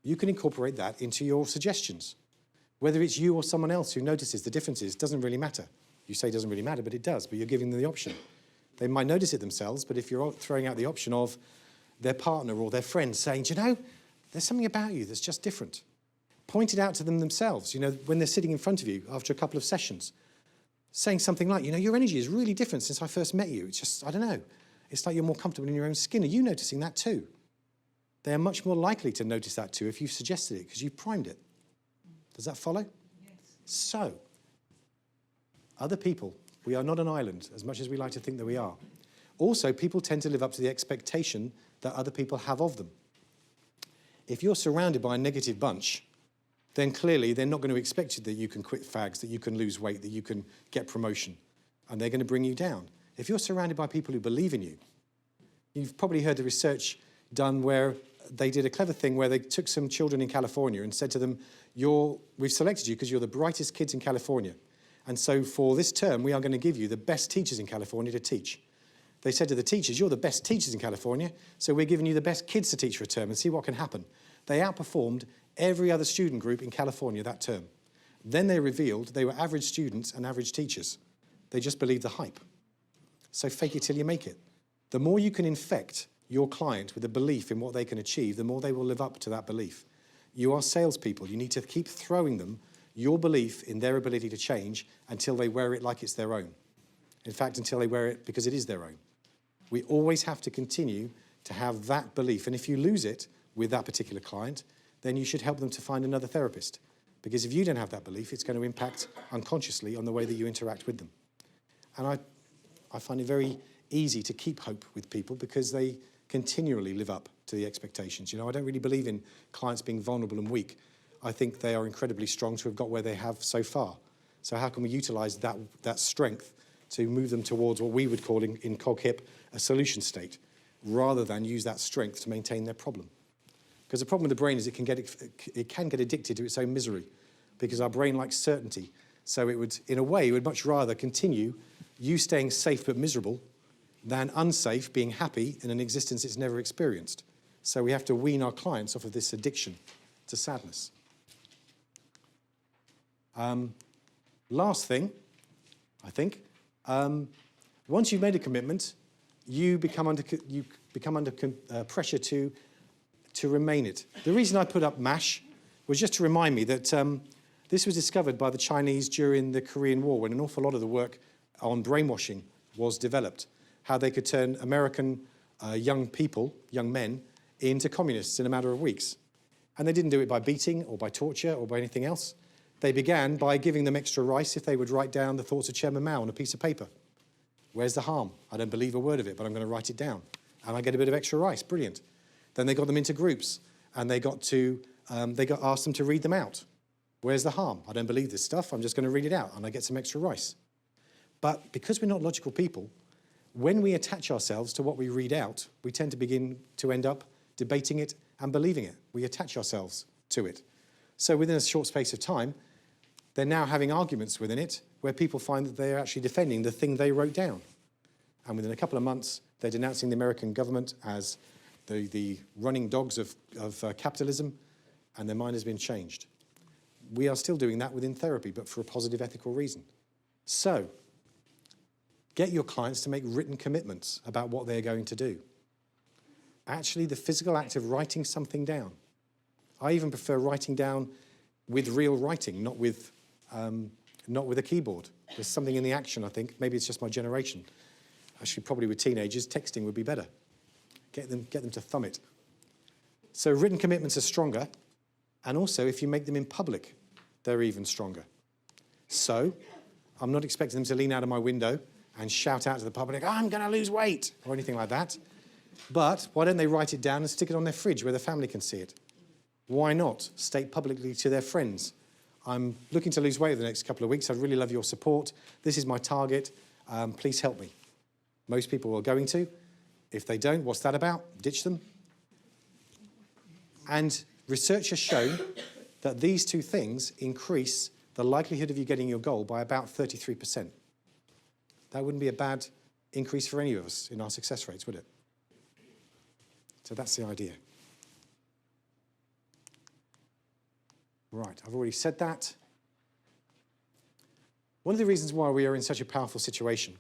You can incorporate that into your suggestions. Whether it's you or someone else who notices the differences doesn't really matter. You say it doesn't really matter, but it does, but you're giving them the option. They might notice it themselves, but if you're throwing out the option of their partner or their friend saying, do you know, there's something about you that's just different. Point it out to them themselves, you know, when they're sitting in front of you after a couple of sessions, saying something like, you know, your energy is really different since I first met you. It's just, I don't know, it's like you're more comfortable in your own skin. Are you noticing that too? They are much more likely to notice that too if you've suggested it because you've primed it. Does that follow? Yes. So, other people, we are not an island, as much as we like to think that we are. Also, people tend to live up to the expectation that other people have of them. If you're surrounded by a negative bunch, then clearly they're not going to expect that you can quit fags, that you can lose weight, that you can get promotion, and they're going to bring you down. If you're surrounded by people who believe in you, you've probably heard the research done where they did a clever thing where they took some children in California and said to them, we've selected you because you're the brightest kids in California. And so for this term, we are going to give you the best teachers in California to teach. They said to the teachers, you're the best teachers in California, so we're giving you the best kids to teach for a term and see what can happen. They outperformed every other student group in California that term. Then they revealed they were average students and average teachers. They just believed the hype. So fake it till you make it. The more you can infect your client with a belief in what they can achieve, the more they will live up to that belief. You are salespeople. You need to keep throwing them your belief in their ability to change until they wear it like it's their own. In fact, until they wear it because it is their own. We always have to continue to have that belief. And if you lose it with that particular client, then you should help them to find another therapist. Because if you don't have that belief, it's going to impact unconsciously on the way that you interact with them. And I find it very easy to keep hope with people because they continually live up to the expectations. You know, I don't really believe in clients being vulnerable and weak. I think they are incredibly strong to have got where they have so far. So how can we utilize that strength to move them towards what we would call in CogHip a solution state, rather than use that strength to maintain their problem? Because the problem with the brain is it can get addicted to its own misery, because our brain likes certainty. So it would, in a way, it would much rather continue you staying safe but miserable than unsafe being happy in an existence it's never experienced. So we have to wean our clients off of this addiction to sadness. Last thing, I think, once you've made a commitment, you become under pressure to remain it. The reason I put up MASH was just to remind me that this was discovered by the Chinese during the Korean War, when an awful lot of the work on brainwashing was developed, how they could turn American young men, into communists in a matter of weeks. And they didn't do it by beating or by torture or by anything else. They began by giving them extra rice if they would write down the thoughts of Chairman Mao on a piece of paper. Where's the harm? I don't believe a word of it, but I'm going to write it down. And I get a bit of extra rice. Brilliant. Then they got them into groups, and they got asked them to read them out. Where's the harm? I don't believe this stuff. I'm just going to read it out, and I get some extra rice. But because we're not logical people, when we attach ourselves to what we read out, we tend to begin to end up debating it and believing it. We attach ourselves to it. So within a short space of time, they're now having arguments within it where people find that they're actually defending the thing they wrote down. And within a couple of months, they're denouncing the American government as the running dogs of capitalism, and their mind has been changed. We are still doing that within therapy, but for a positive ethical reason. So, get your clients to make written commitments about what they're going to do. Actually, the physical act of writing something down. I even prefer writing down with real writing, not with a keyboard. There's something in the action, I think. Maybe it's just my generation. Actually, probably with teenagers, texting would be better. Get them to thumb it. So written commitments are stronger, and also if you make them in public, they're even stronger. So I'm not expecting them to lean out of my window and shout out to the public, I'm going to lose weight, or anything like that. But why don't they write it down and stick it on their fridge where their family can see it? Why not state publicly to their friends, I'm looking to lose weight over the next couple of weeks. I'd really love your support. This is my target. Please help me. Most people are going to. If they don't, what's that about? Ditch them. And research has shown that these two things increase the likelihood of you getting your goal by about 33%. That wouldn't be a bad increase for any of us in our success rates, would it? So that's the idea. Right, I've already said that. One of the reasons why we are in such a powerful situation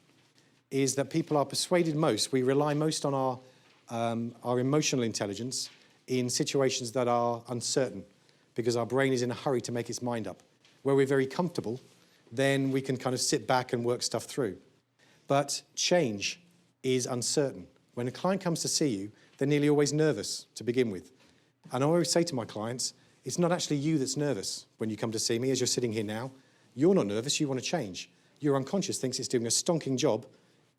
is that people are persuaded most, we rely most on our emotional intelligence in situations that are uncertain, because our brain is in a hurry to make its mind up. Where we're very comfortable, then we can kind of sit back and work stuff through. But change is uncertain. When a client comes to see you, they're nearly always nervous to begin with. And I always say to my clients, it's not actually you that's nervous when you come to see me, as you're sitting here now. You're not nervous, you want to change. Your unconscious thinks it's doing a stonking job,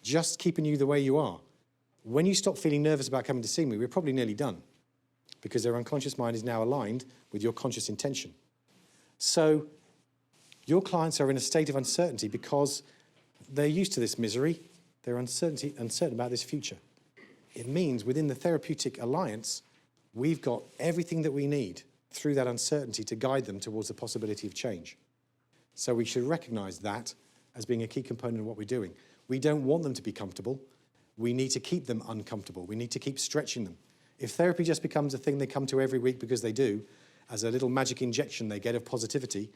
just keeping you the way you are. When you stop feeling nervous about coming to see me, we're probably nearly done, because their unconscious mind is now aligned with your conscious intention. So your clients are in a state of uncertainty because they're used to this misery. They're uncertain about this future. It means within the Therapeutic Alliance, we've got everything that we need through that uncertainty to guide them towards the possibility of change. So we should recognize that as being a key component of what we're doing. We don't want them to be comfortable. We need to keep them uncomfortable. We need to keep stretching them. If therapy just becomes a thing they come to every week because they do, as a little magic injection they get of positivity,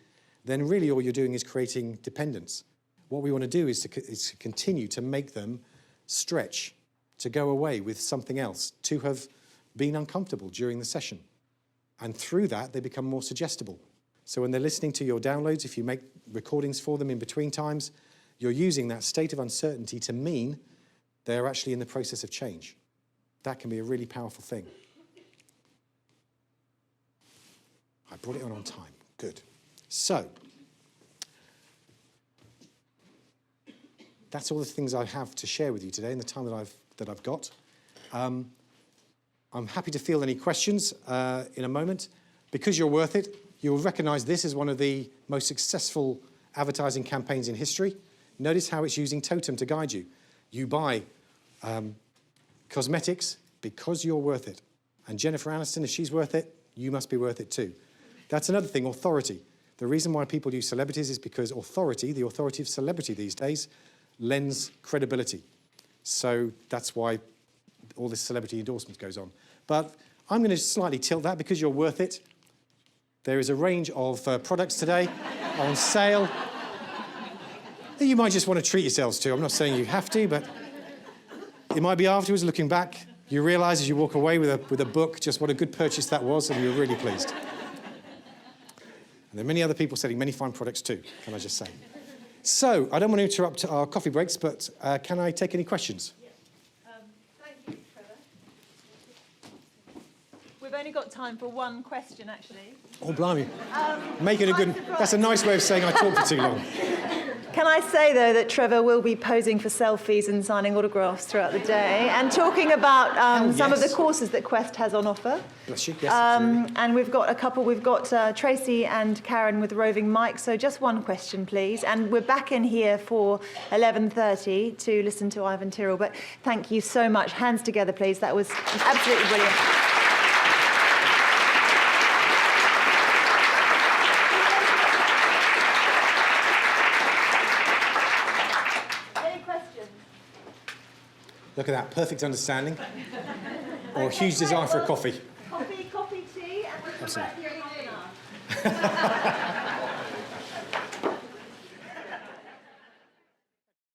then really all you're doing is creating dependence. What we want to do is to continue to make them stretch, to go away with something else, to have been uncomfortable during the session. And through that, they become more suggestible. So when they're listening to your downloads, if you make recordings for them in between times, you're using that state of uncertainty to mean they're actually in the process of change. That can be a really powerful thing. I brought it on time. Good. So, that's all the things I have to share with you today in the time that I've got. I'm happy to field any questions in a moment. Because you're worth it, you'll recognize this as one of the most successful advertising campaigns in history. Notice how it's using totem to guide you. You buy cosmetics because you're worth it. And Jennifer Aniston, if she's worth it, you must be worth it too. That's another thing, authority. The reason why people use celebrities is because authority, the authority of celebrity these days, lends credibility. So that's why all this celebrity endorsement goes on. But I'm going to slightly tilt that because you're worth it. There is a range of products today on sale that you might just want to treat yourselves to. I'm not saying you have to, but it might be afterwards, looking back, you realise as you walk away with a book just what a good purchase that was, and you're really pleased. And there are many other people selling many fine products too, can I just say. So, I don't want to interrupt our coffee breaks, but can I take any questions? Yes. Thank you, Trevor. We've only got time for one question, actually. Oh, blimey. Make it a good... That's a nice way of saying I talked for too long. Can I say, though, that Trevor will be posing for selfies and signing autographs throughout the day and talking about some of the courses that Quest has on offer. Bless you. Yes, absolutely. And we've got a couple. We've got Tracy and Karen with roving mics. So just one question, please. And we're back in here for 11:30 to listen to Ivan Tyrrell. But thank you so much. Hands together, please. That was absolutely brilliant. Look at that, perfect understanding. Or a huge desire for a coffee. Coffee, tea, and we'll come back here in half an hour.